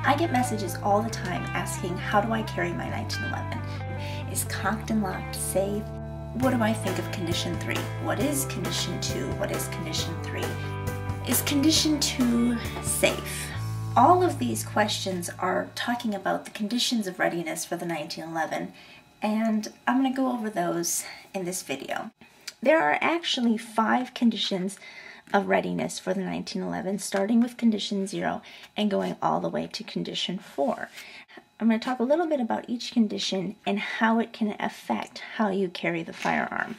I get messages all the time asking, how do I carry my 1911? Is cocked and locked safe? What do I think of Condition 3? What is Condition 2? What is Condition 3? Is Condition 2 safe? All of these questions are talking about the conditions of readiness for the 1911, and I'm going to go over those in this video. There are actually 5 conditions of readiness for the 1911, starting with Condition 0 and going all the way to Condition 4. I'm going to talk a little bit about each condition and how it can affect how you carry the firearm.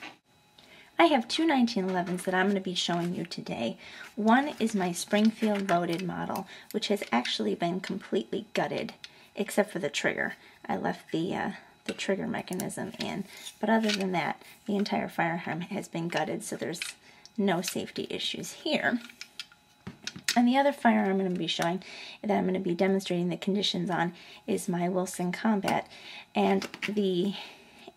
I have 2 1911s that I'm going to be showing you today. One is my Springfield loaded model, which has actually been completely gutted, except for the trigger. I left the trigger mechanism in, but other than that, the entire firearm has been gutted, so there's no safety issues here. And the other firearm I'm going to be showing, that I'm going to be demonstrating the conditions on, is my Wilson Combat, and the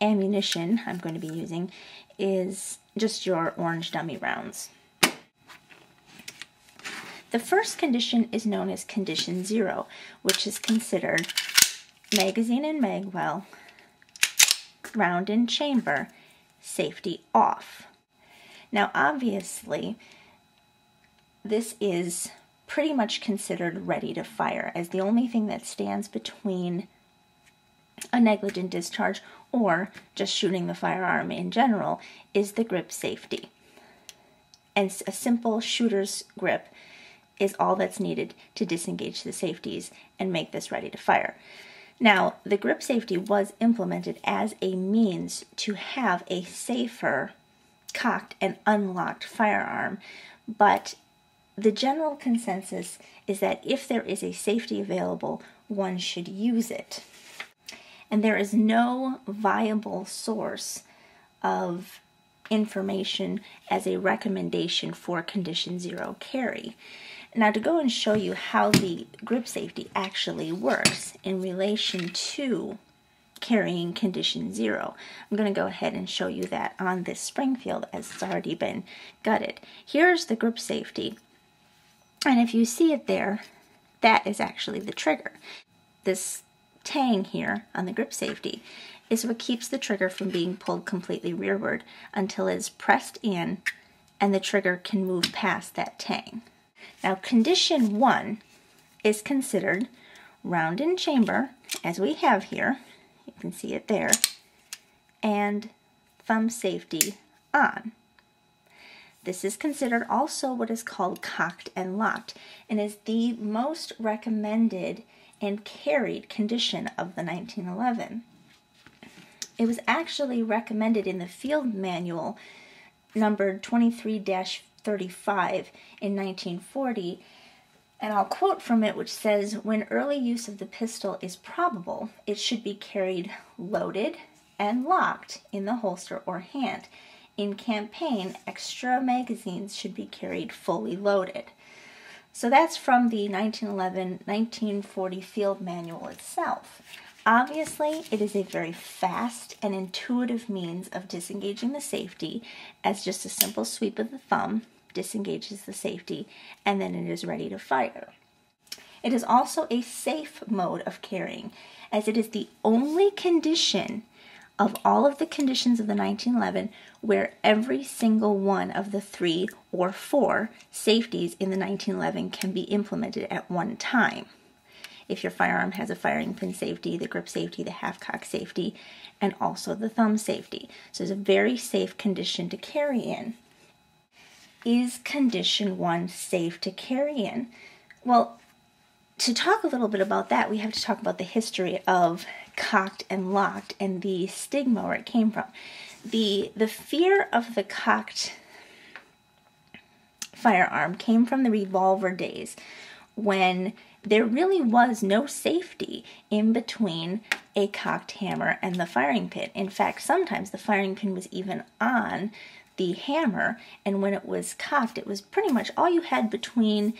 ammunition I'm going to be using is just your orange dummy rounds. The first condition is known as Condition 0, which is considered magazine and mag well, round and chamber, safety off. Now obviously this is pretty much considered ready to fire, as the only thing that stands between a negligent discharge or just shooting the firearm in general is the grip safety. And a simple shooter's grip is all that's needed to disengage the safeties and make this ready to fire. Now, the grip safety was implemented as a means to have a safer cocked and unlocked firearm, but the general consensus is that if there is a safety available, one should use it. And there is no viable source of information as a recommendation for Condition 0 carry. Now, to go and show you how the grip safety actually works in relation to carrying Condition 0, I'm going to go ahead and show you that on this Springfield, as it's already been gutted. Here's the grip safety, and if you see it there, that is actually the trigger. This tang here on the grip safety is what keeps the trigger from being pulled completely rearward until it's pressed in and the trigger can move past that tang. Now, Condition 1 is considered round in chamber, as we have here. You can see it there, and thumb safety on. This is considered also what is called cocked and locked, and is the most recommended and carried condition of the 1911. It was actually recommended in the field manual numbered 23-35 in 1940, and I'll quote from it, which says, "When early use of the pistol is probable, it should be carried loaded and locked in the holster or hand. In campaign, extra magazines should be carried fully loaded." So that's from the 1911-1940 field manual itself. Obviously, it is a very fast and intuitive means of disengaging the safety, as just a simple sweep of the thumb disengages the safety, and then it is ready to fire. It is also a safe mode of carrying, as it is the only condition of all of the conditions of the 1911 where every single one of the 3 or 4 safeties in the 1911 can be implemented at one time. If your firearm has a firing pin safety, the grip safety, the half-cock safety, and also the thumb safety. So it's a very safe condition to carry in. Is Condition 1 safe to carry in? Well, to talk a little bit about that, we have to talk about the history of cocked and locked and the stigma where it came from. The fear of the cocked firearm came from the revolver days, when there really was no safety in between a cocked hammer and the firing pin. In fact, sometimes the firing pin was even on the hammer, and when it was cocked, it was pretty much all you had between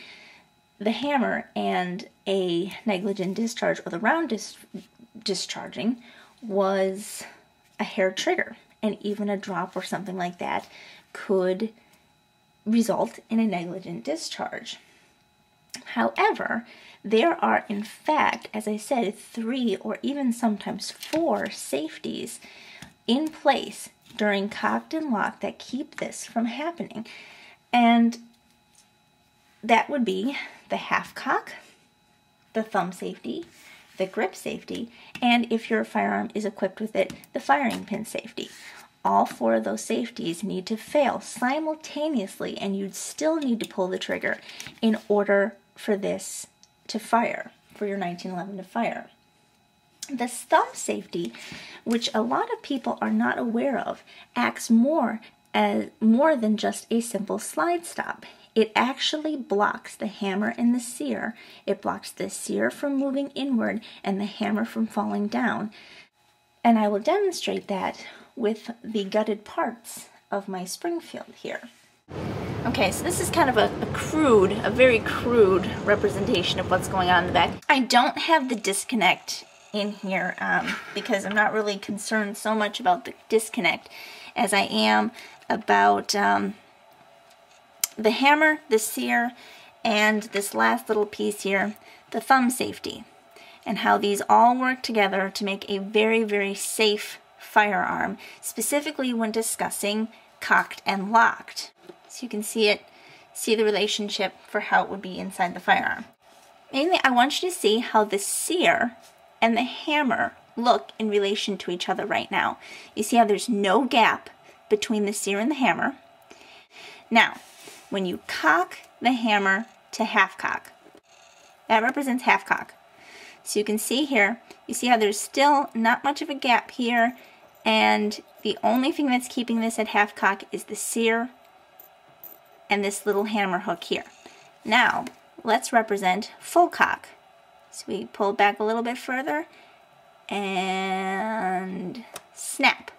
the hammer and a negligent discharge or the round discharging was a hair trigger, and even a drop or something like that could result in a negligent discharge. However, there are, in fact, as I said, 3 or even sometimes 4 safeties in place during cocked and locked that keep this from happening. And that would be the half cock, the thumb safety, the grip safety, and if your firearm is equipped with it, the firing pin safety. All 4 of those safeties need to fail simultaneously, and you'd still need to pull the trigger in order for this to fire, for your 1911 to fire. The thumb safety, which a lot of people are not aware of, acts more than just a simple slide stop. It actually blocks the hammer and the sear. It blocks the sear from moving inward and the hammer from falling down. And I will demonstrate that with the gutted parts of my Springfield here. Okay, so this is kind of a very crude representation of what's going on in the back. I don't have the disconnect in here because I'm not really concerned so much about the disconnect as I am about the hammer, the sear, and this last little piece here, the thumb safety, and how these all work together to make a very, very safe firearm, specifically when discussing cocked and locked. So you can see the relationship for how it would be inside the firearm. Mainly, I want you to see how the sear and the hammer look in relation to each other right now. You see how there's no gap between the sear and the hammer. Now, when you cock the hammer to half cock, that represents half cock. So you can see here, you see how there's still not much of a gap here, and the only thing that's keeping this at half cock is the sear and this little hammer hook here. Now, let's represent full cock. So we pull back a little bit further and snap.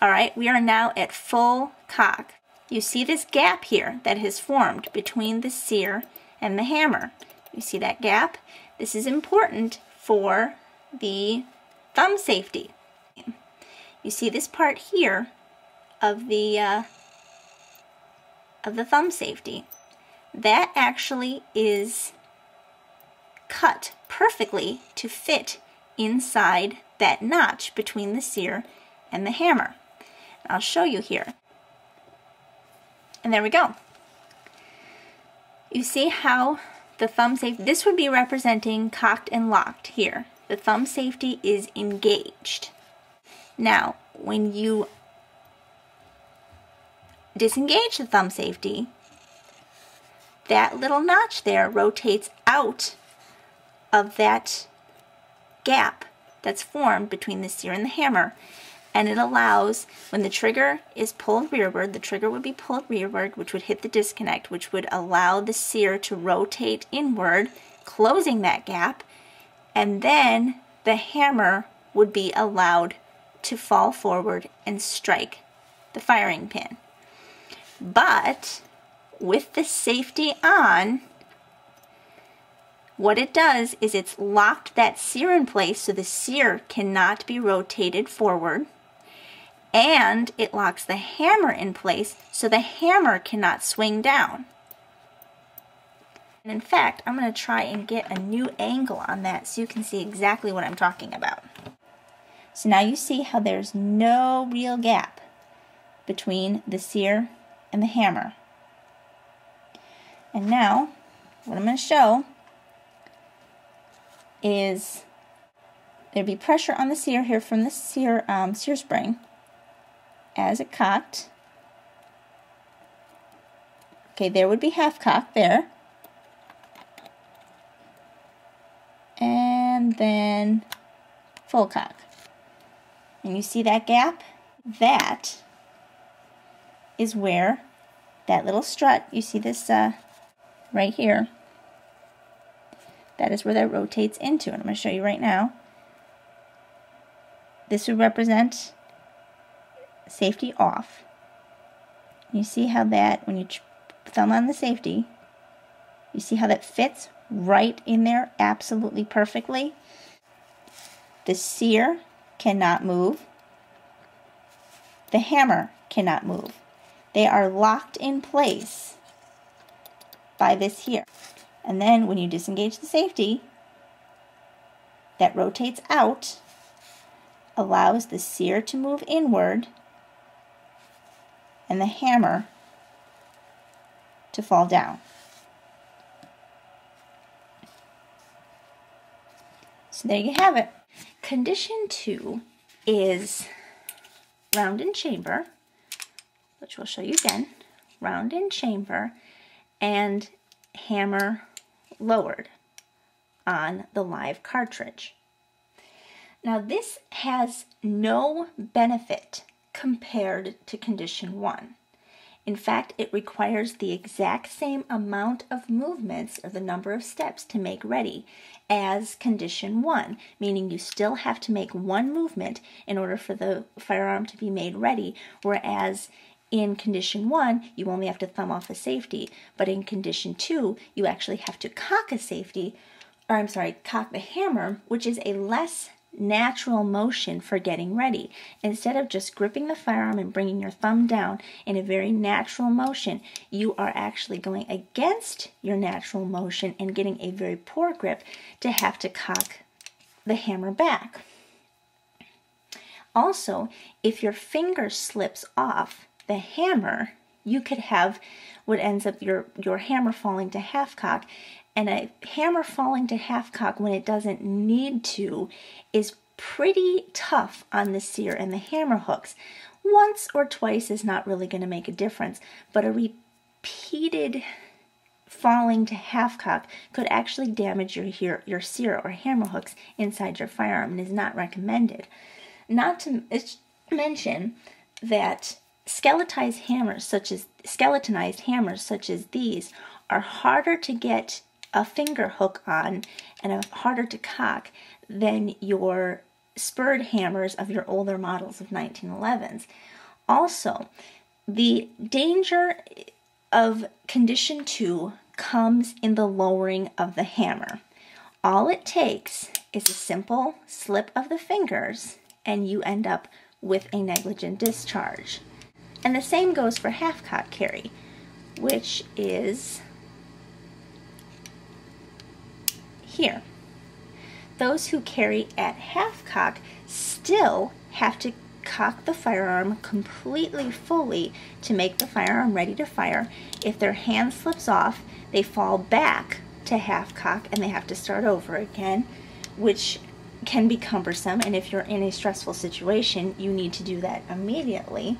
All right, we are now at full cock. You see this gap here that has formed between the sear and the hammer. You see that gap? This is important for the thumb safety. You see this part here of the thumb safety. That actually is cut perfectly to fit inside that notch between the sear and the hammer. I'll show you here. And there we go. You see how the thumb safety, this would be representing cocked and locked here. The thumb safety is engaged. Now, when you disengage the thumb safety, that little notch there rotates out of that gap that's formed between the sear and the hammer. And it allows, when the trigger is pulled rearward, the trigger would be pulled rearward, which would hit the disconnect, which would allow the sear to rotate inward, closing that gap, and then the hammer would be allowed to fall forward and strike the firing pin. But with the safety on, what it does is it's locked that sear in place so the sear cannot be rotated forward, and it locks the hammer in place so the hammer cannot swing down. And in fact, I'm going to try and get a new angle on that so you can see exactly what I'm talking about. So now you see how there's no real gap between the sear and the hammer. And now, what I'm going to show is there'd be pressure on the sear here from the sear spring as it cocked. Okay, there would be half cock there. And then full cock. And you see that gap? That is where that little strut, you see this right here, that is where that rotates into. And I'm going to show you right now. This would represent safety off. You see how that, when you thumb on the safety, you see how that fits right in there absolutely perfectly. The sear cannot move. The hammer cannot move. They are locked in place by this here. And then when you disengage the safety, that rotates out, allows the sear to move inward, and the hammer to fall down. So there you have it. Condition 2 is round in chamber, which we'll show you again, round in chamber, and hammer lowered on the live cartridge. Now this has no benefit compared to condition 1. In fact, it requires the exact same amount of movements, or the number of steps, to make ready as condition 1, meaning you still have to make one movement in order for the firearm to be made ready, whereas in condition 1, you only have to thumb off a safety, but in condition 2, you actually have to cock a safety, cock the hammer, which is a less natural motion for getting ready. Instead of just gripping the firearm and bringing your thumb down in a very natural motion, you are actually going against your natural motion and getting a very poor grip to have to cock the hammer back. Also, if your finger slips off the hammer, you could have what ends up your hammer falling to half cock. And a hammer falling to half cock when it doesn't need to is pretty tough on the sear and the hammer hooks. Once or twice is not really going to make a difference, but a repeated falling to half cock could actually damage your sear or hammer hooks inside your firearm and is not recommended. Not to mention that skeletonized hammers such as these are harder to get a finger hook on and harder to cock than your spurred hammers of your older models of 1911s. Also, the danger of condition 2 comes in the lowering of the hammer. All it takes is a simple slip of the fingers and you end up with a negligent discharge. And the same goes for half cock carry, which is here. Those who carry at half cock still have to cock the firearm completely fully to make the firearm ready to fire. If their hand slips off, they fall back to half cock and they have to start over again, which can be cumbersome, and if you're in a stressful situation, you need to do that immediately.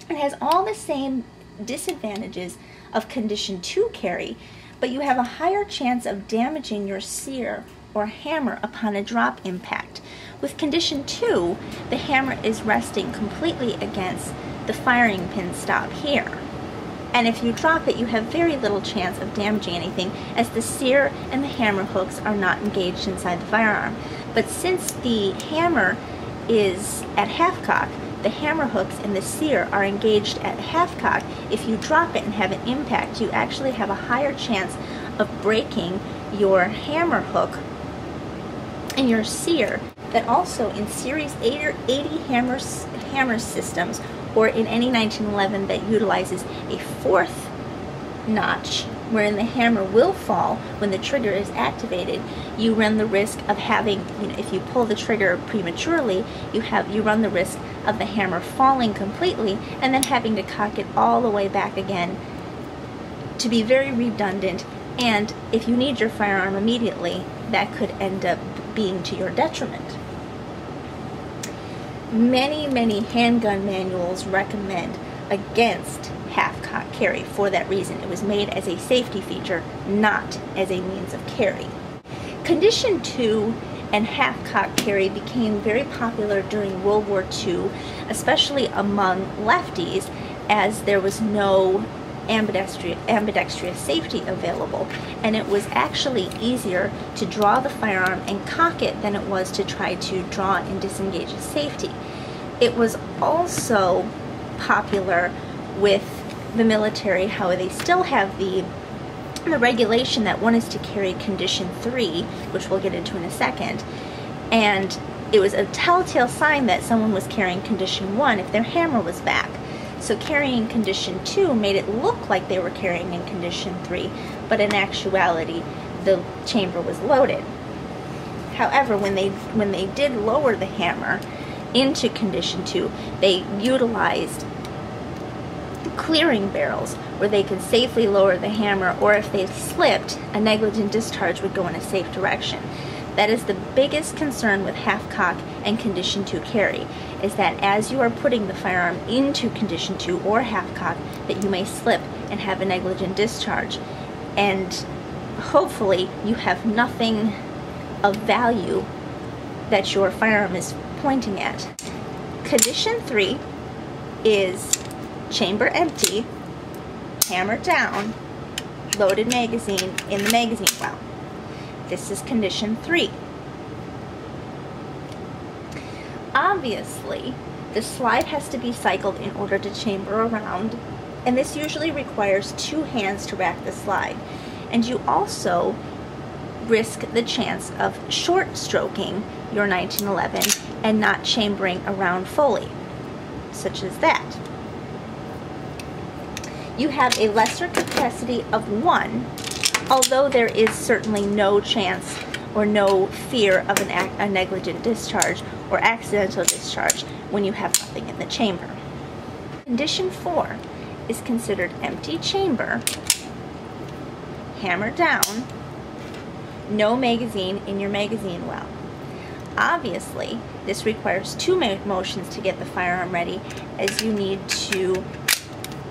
It has all the same disadvantages of condition 2 carry, but you have a higher chance of damaging your sear or hammer upon a drop impact. With condition 2, the hammer is resting completely against the firing pin stop here. And if you drop it, you have very little chance of damaging anything, as the sear and the hammer hooks are not engaged inside the firearm. But since the hammer is at half cock, the hammer hooks and the sear are engaged at half cock. If you drop it and have an impact, you actually have a higher chance of breaking your hammer hook and your sear. That also in Series 80 hammer systems, or in any 1911 that utilizes a fourth notch, wherein the hammer will fall when the trigger is activated, you run the risk of having, if you pull the trigger prematurely, you run the risk of the hammer falling completely and then having to cock it all the way back again, to be very redundant. And if you need your firearm immediately, that could end up being to your detriment. Many handgun manuals recommend against half-cock carry for that reason. It was made as a safety feature, not as a means of carry. Condition 2 and half-cock carry became very popular during World War II, especially among lefties, as there was no ambidextrous safety available, and it was actually easier to draw the firearm and cock it than it was to try to draw and disengage a safety. It was also popular with the military, how they still have the regulation that one is to carry condition 3, which we'll get into in a second, and it was a telltale sign that someone was carrying condition 1 if their hammer was back. So carrying condition 2 made it look like they were carrying in condition 3, but in actuality, the chamber was loaded. However, when they did lower the hammer into condition 2, they utilized clearing barrels where they could safely lower the hammer, or if they slipped, a negligent discharge would go in a safe direction. That is the biggest concern with half-cock and condition 2 carry, is that as you are putting the firearm into condition 2 or half-cock, that you may slip and have a negligent discharge. And hopefully you have nothing of value that your firearm is pointing at. Condition 3 is chamber empty, hammer down, loaded magazine in the magazine well. This is condition 3. Obviously, the slide has to be cycled in order to chamber around, and this usually requires 2 hands to rack the slide. And you also risk the chance of short stroking your 1911 and not chambering around fully, such as that. You have a lesser capacity of 1, although there is certainly no chance or no fear of a negligent discharge or accidental discharge when you have nothing in the chamber. Condition 4 is considered empty chamber, hammer down, no magazine in your magazine well. Obviously, this requires 2 motions to get the firearm ready, as you need to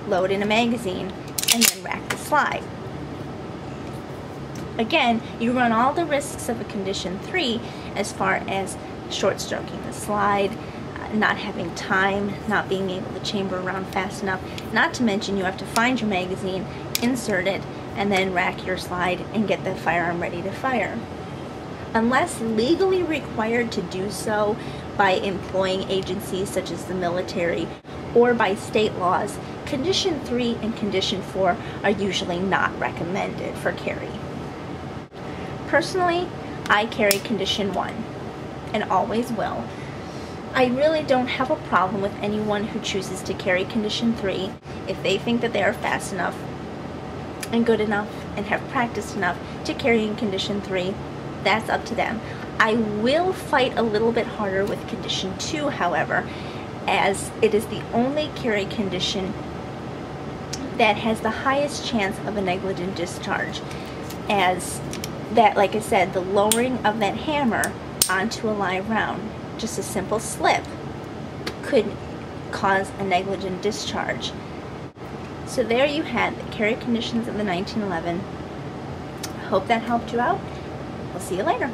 load in a magazine and then rack the slide. Again, you run all the risks of a condition 3 as far as short stroking the slide, not having time, not being able to chamber around fast enough, not to mention you have to find your magazine, insert it, and then rack your slide and get the firearm ready to fire. Unless legally required to do so by employing agencies such as the military or by state laws, condition 3 and condition 4 are usually not recommended for carry. Personally, I carry condition 1 and always will. I really don't have a problem with anyone who chooses to carry condition 3 if they think that they are fast enough and good enough and have practiced enough to carry in condition 3. That's up to them. I will fight a little bit harder with condition 2, however, as it is the only carry condition that has the highest chance of a negligent discharge, as that, like I said, the lowering of that hammer onto a live round, just a simple slip, could cause a negligent discharge. So there you had the carry conditions of the 1911. I hope that helped you out. We'll see you later.